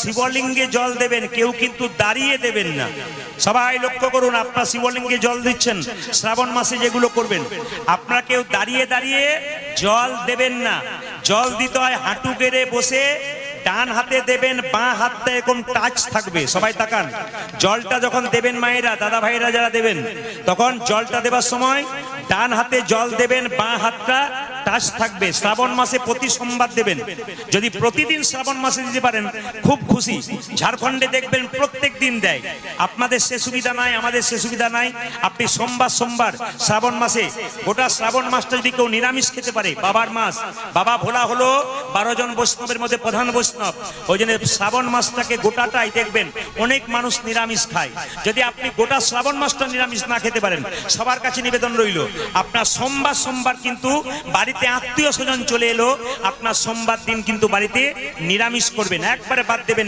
শিবলিঙ্গে জল দেবেন, কেউ কিন্তু দাঁড়িয়ে দেবেন না। সবাই লক্ষ্য করুন, আপনার শিবলিঙ্গে জল দিচ্ছেন শ্রাবণ মাসে যেগুলো করবেন, আপনারা কেউ দাঁড়িয়ে দাঁড়িয়ে জল দেবেন না। জল দিতে হয় হাঁটু গেড়ে বসে, ডান হাতে দেবেন, বাঁ হাতটা এরকম টাচ থাকবে। সবাই তাকান, জলটা যখন দেবেন মায়েরা, দাদা ভাইরা যারা দেবেন, তখন জলটা দেবার সময় ডান হাতে জল দেবেন, বাঁ হাতটা টাচ থাকবে। শ্রাবণ মাসে প্রতি সোমবার দেবেন। যদি প্রতিদিন শ্রাবণ মাসে দিতে পারেন খুব খুশি। ঝাড়খণ্ডে দেখবেন প্রত্যেক দিন দেয়। আপনাদের সে সুবিধা নাই, আমাদের সে সুবিধা নাই। আপনি সোমবার সোমবার শ্রাবণ মাসে, গোটা শ্রাবণ মাসটা যদি কেউ নিরামিষ খেতে পারে, বাবার মাস, বাবা ভোলা হলো 12 জন বৈষ্ণবের মধ্যে প্রধান বৈষ্ণব। ওই জন্য শ্রাবণ মাসটাকে গোটাটাই দেখবেন অনেক মানুষ নিরামিষ খায়। যদি আপনি গোটা শ্রাবণ মাসটা নিরামিষ না খেতে পারেন, সবার কাছে নিবেদন রইল, আপনার সোমবার সোমবার কিন্তু বাড়িতে আত্মীয় স্বজন চলে এলো, আপনার সোমবার দিন কিন্তু বাড়িতে নিরামিষ করবেন, একবারে বাদ দেবেন।